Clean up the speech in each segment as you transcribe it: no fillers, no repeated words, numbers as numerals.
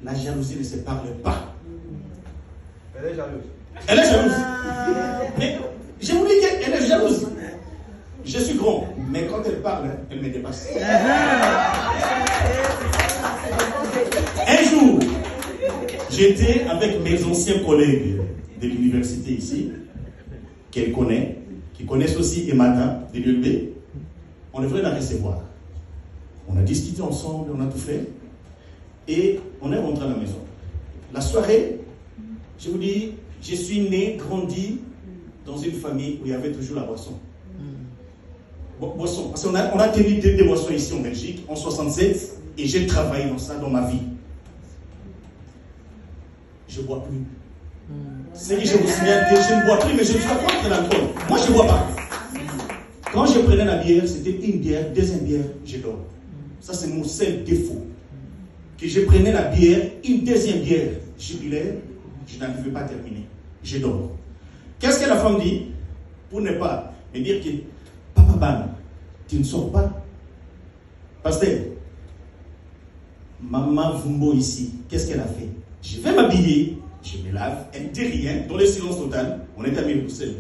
La jalousie ne se parle pas. Elle est jalouse. Elle est jalouse. Mais je vous dis qu'elle est jalouse. Je suis grand, mais quand elle parle, elle me dépasse. Un jour, j'étais avec mes anciens collègues de l'université ici, qu'elle connaît, qui connaissent aussi Emata de l'ULB. On devrait la recevoir. On a discuté ensemble, on a tout fait. Et on est rentré à la maison. La soirée, je vous dis, je suis né, grandi dans une famille où il y avait toujours la boisson. Boisson. Parce qu'on a tenu des boissons ici en Belgique en 67 et j'ai travaillé dans ça dans ma vie. Je ne bois plus. C'est que je me souviens, je ne bois plus, mais je ne suis pas contre l'alcool. Moi, je ne bois pas. Quand je prenais la bière, c'était une bière, deuxième bière, je dors. Ça, c'est mon seul défaut. Que je prenais la bière, une deuxième bière jubilaire, je n'arrivais pas à terminer. Je dors. Qu'est-ce que la femme dit? Pour ne pas me dire que Papa Ban, tu ne sors pas. Pasteur, Maman Vumbo ici, qu'est-ce qu'elle a fait? Je vais m'habiller, je me lave, elle ne dit rien, dans le silence total, on est à Bruxelles.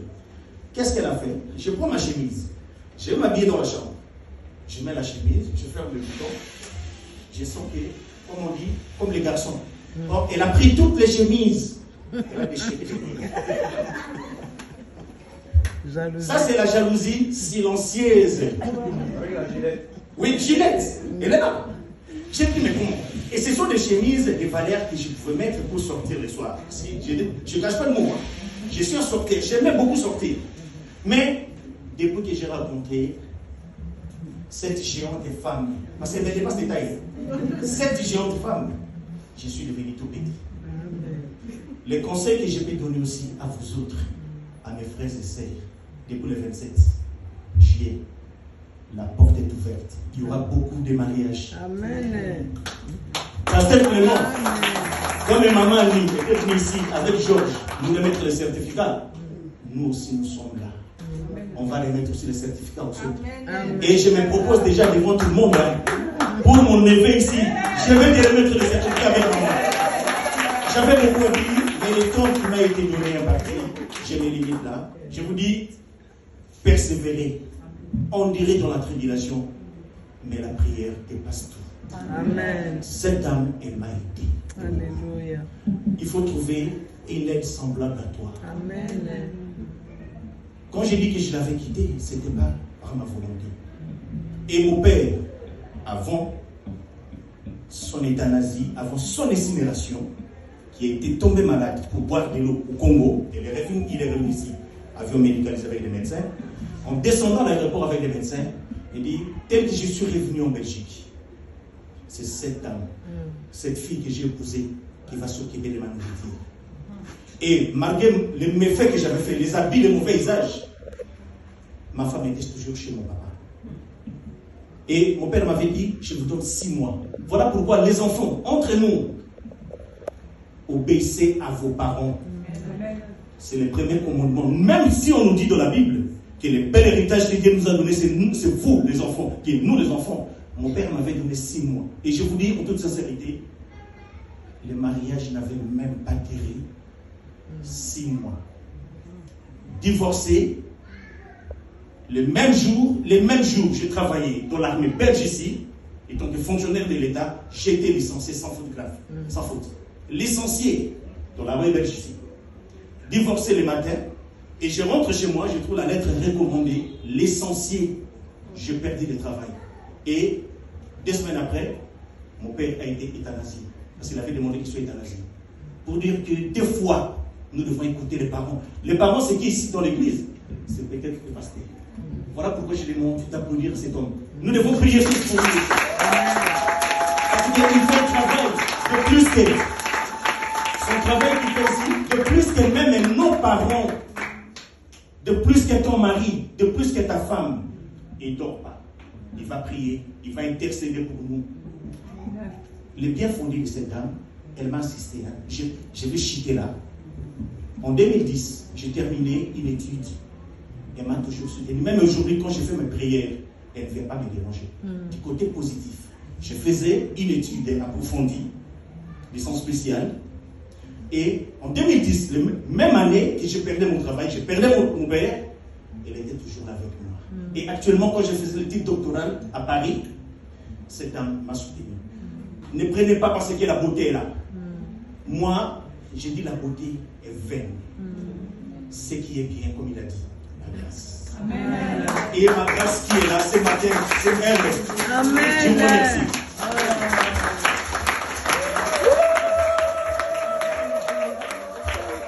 Qu'est-ce qu'elle a fait? Je prends ma chemise, je vais m'habiller dans la chambre. Je mets la chemise, je ferme le bouton, je sens que, comme on dit, comme les garçons. Or, elle a pris toutes les chemises, elle a déchiré les chemises. Ça, c'est la jalousie silencieuse. Avec la gilette. Oui, gilette. Elle est là. J'ai pris mes comptes. Et ce sont des chemises et des valeurs que je pouvais mettre pour sortir le soir. Je ne cache pas le mot. Je suis un sortir. J'aimais beaucoup sortir. Mais, depuis que j'ai rencontré cette géante femme, parce qu'elle me dépasse des tailles, cette géante femme, je suis devenu tout petit. Le conseil que je peux donner aussi à vous autres, à mes frères et sœurs, depuis le 27 juillet, la porte est ouverte. Il y aura beaucoup de mariages. Amen. Pasteur Clément, comme maman Ali était venue ici avec Georges, nous allons mettre les certificats. Nous aussi, nous sommes là. On va les mettre aussi les certificats aux autres. Et je me propose déjà devant tout le monde, hein, pour mon neveu ici, je vais les remettre les certificats avec maman. J'avais beaucoup dit, mais le temps qui m'a été donné à partir, je me limite là. Je vous dis, persévérer. On dirait dans la tribulation, mais la prière dépasse tout. Amen. Cette dame, elle m'a aidé. Alléluia. Il faut trouver une aide semblable à toi. Amen. Quand j'ai dit que je l'avais quitté, ce n'était pas par ma volonté. Et mon père, avant son euthanasie, avant son incinération, qui a été tombé malade pour boire de l'eau au Congo, il est revenu ici, avion médicalisé avec les médecins. En descendant à l'aéroport avec les médecins, il dit, tel que je suis revenu en Belgique, c'est cette dame, cette fille que j'ai épousée, qui va s'occuper de ma nourriture. Et malgré les méfaits que j'avais fait, les habits, les mauvais usages, ma femme était toujours chez mon papa. Et mon père m'avait dit, je vous donne 6 mois. Voilà pourquoi les enfants, entre nous, obéissez à vos parents. C'est le premier commandement. Même si on nous dit dans la Bible que le bel héritage que Dieu nous a donné, c'est vous les enfants, qui est nous les enfants. Mon père m'avait donné 6 mois. Et je vous dis en toute sincérité, le mariage n'avait même pas duré 6 mois. Divorcé, le même jour, j'ai travaillé dans l'armée belge ici, et tant que fonctionnaire de l'État, j'ai été licencié sans faute grave, sans faute. Licencié dans l'armée belge ici. Divorcé le matin, et je rentre chez moi, je trouve la lettre recommandée, licencié, je perdis le travail. Et 2 semaines après, mon père a été euthanasié, parce qu'il avait demandé qu'il soit euthanasié. Pour dire que des fois, nous devons écouter les parents. Les parents, c'est qui ici dans l'église? C'est peut-être le pasteur. Voilà pourquoi je demande d'applaudir cet homme. Nous devons prier pour lui. Parce qu'il fait un travail de plus que son travail qu'il fait ici, de plus que même nos parents, de plus que ton mari, de plus que ta femme. Il ne dort pas. Il va prier, il va intercéder pour nous. Le bien fondé de cette dame, elle m'a assisté. Hein. Je vais chuter là. En 2010, j'ai terminé une étude. Elle m'a toujours soutenu. Même aujourd'hui, quand je fais mes prières, elle ne vient pas me déranger. Du côté positif, je faisais une étude approfondie licence spéciale. Et en 2010, la même année que je perdais mon travail, je perdais mon père, elle était toujours avec moi. Et actuellement, quand je faisais le titre doctoral à Paris, cette dame m'a soutenu. Ne prenez pas parce que la beauté est là. Moi, j'ai dit la beauté est vaine. Ce qui est bien, comme il a dit, la grâce. Amen. Et ma grâce qui est là ce matin, c'est elle. Amen. Je vous remercie.